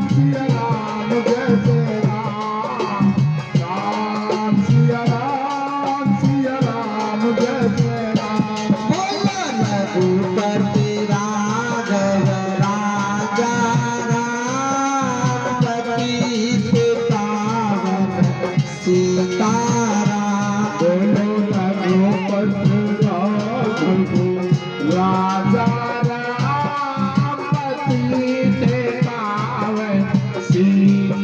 सिया राम जय जय राम, राम सिया राम जय जय राम। बोला रघुपति राघव राजा राम, पतित पावन सीताराम। बोलो रघुपति राघव राजा राम, पतित पावन सीताराम।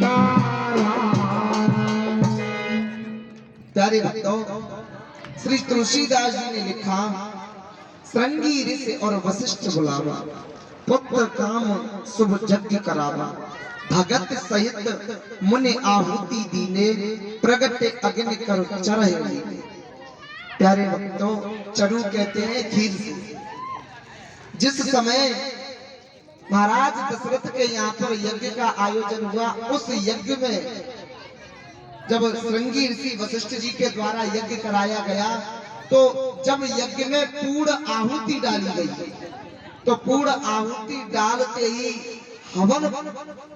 प्यारे भक्तों, श्री तुलसीदास जी ने लिखा, श्रृंगी ऋषि और वशिष्ठ बुलावा, पुत्र काम शुभ यज्ञ करावा। भगत सहित मुनि आहुति दीने, प्रगटे अग्नि कर चरह लीने। प्यारे भक्तों, चरु कहते हैं खीर से। जिस समय महाराज दशरथ के यहाँ पर यज्ञ का आयोजन हुआ, उस यज्ञ में जब श्रृंगी ऋषि वशिष्ठ जी के द्वारा यज्ञ कराया गया, तो जब यज्ञ में पूर्ण आहुति डाली गई, तो पूर्ण आहुति डालते ही हवन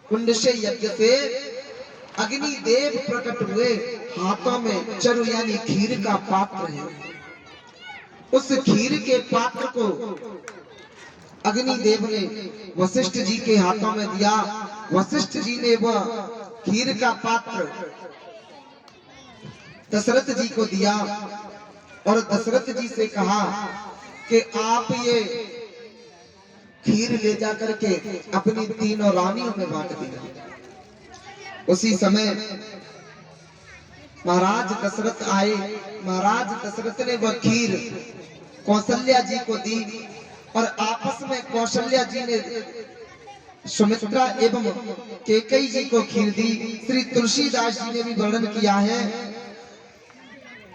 कुंड से यज्ञ से अग्नि देव प्रकट हुए। हाथों में चरु यानी खीर का पात्र है। उस खीर के पात्र को अग्नि देव ने वशिष्ठ जी के हाथों में दिया। वशिष्ठ जी ने वह खीर का पात्र दशरथ जी को दिया और दशरथ जी से कहा कि आप ये खीर ले जाकर के अपनी तीनों रानियों में बांट देना। उसी समय महाराज दशरथ आए। महाराज दशरथ ने वह खीर कौशल्या जी को दी और आपस में कौशल्या जी ने सुमित्रा एवं कैकेयी जी को खीर दी। श्री तुलसीदास जी ने भी वर्णन किया है,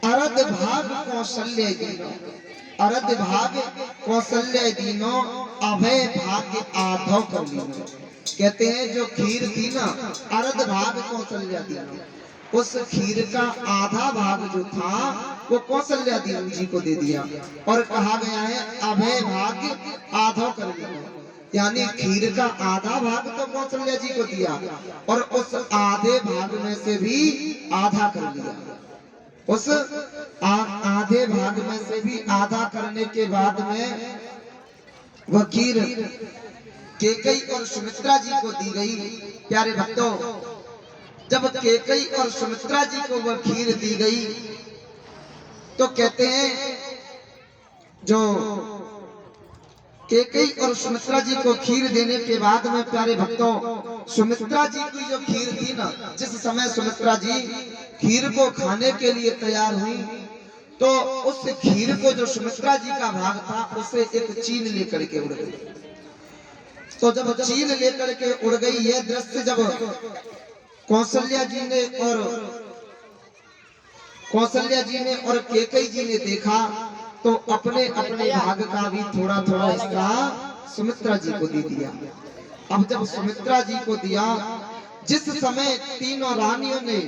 अरद भाग कौशल्य दीनो, अरद भाग कौशल्य दीनो, अभय भाग्य आधो कर लीनो। कहते हैं जो खीर थी ना, अरद भाग कौशल्या दीनो, उस खीर का आधा भाग जो था वो कौशल्या देवी जी को दे दिया और कहा गया है अभय भाग्य आधो कर लीनो। यानी खीर का आधा भाग तो कौशल्या जी को दिया और उस आधे भाग में से भी आधा कर लिया। उस आधे भाग में से भी आधा करने के बाद में वह खीर कैकेयी और सुमित्रा जी को दी गई। प्यारे भक्तों, जब कैकेयी और सुमित्रा जी को वह खीर दी गई तो कहते हैं जो कैकेयी और सुमित्रा जी को खीर देने के बाद में प्यारे भक्तों, सुमित्रा जी की जो खीर थी ना, जिस समय सुमित्रा जी खीर को खाने के लिए तैयार हुई तो उस खीर को जो सुमित्रा जी का भाग था उसे एक चील लेकर के उड़ गई। तो जब चील लेकर के उड़ गई, यह दृश्य जब कौशल्या जी ने और कैकेयी जी ने देखा तो अपने अपने भाग का भी थोड़ा थोड़ा हिस्सा सुमित्रा जी को दे दिया। अब जब सुमित्रा जी को दिया, जिस समय तीनों रानियों ने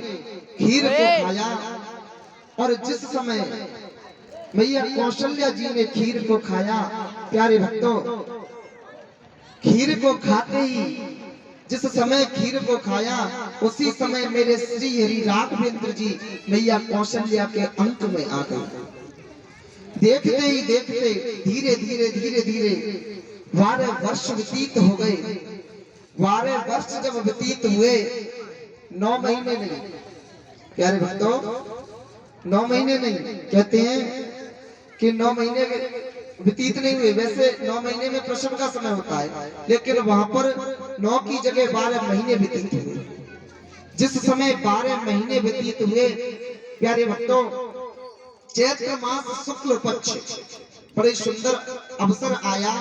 खीर को खाया और जिस समय मैया कौशल्या जी ने खीर को खाया, प्यारे भक्तों, खीर को खाते ही जिस समय खीर को खाया उसी समय मेरे श्री हरि राघवेंद्र जी मैया कौशल्या के अंक में आ गए। देखते ही देखते धीरे धीरे धीरे धीरे 12 वर्ष व्यतीत हो गए। 12 वर्ष जब व्यतीत हुए, 9 महीने नहीं प्यारे भक्तों, 9 महीने नहीं, कहते हैं कि 9 महीने व्यतीत नहीं हुए। वैसे 9 महीने में प्रसव का समय होता है, लेकिन वहां पर 9 की जगह 12 महीने व्यतीत हुए। जिस समय 12 महीने व्यतीत हुए, प्यारे भक्तों, चैत्र मास शुक्ल पक्ष बड़े सुंदर अवसर आया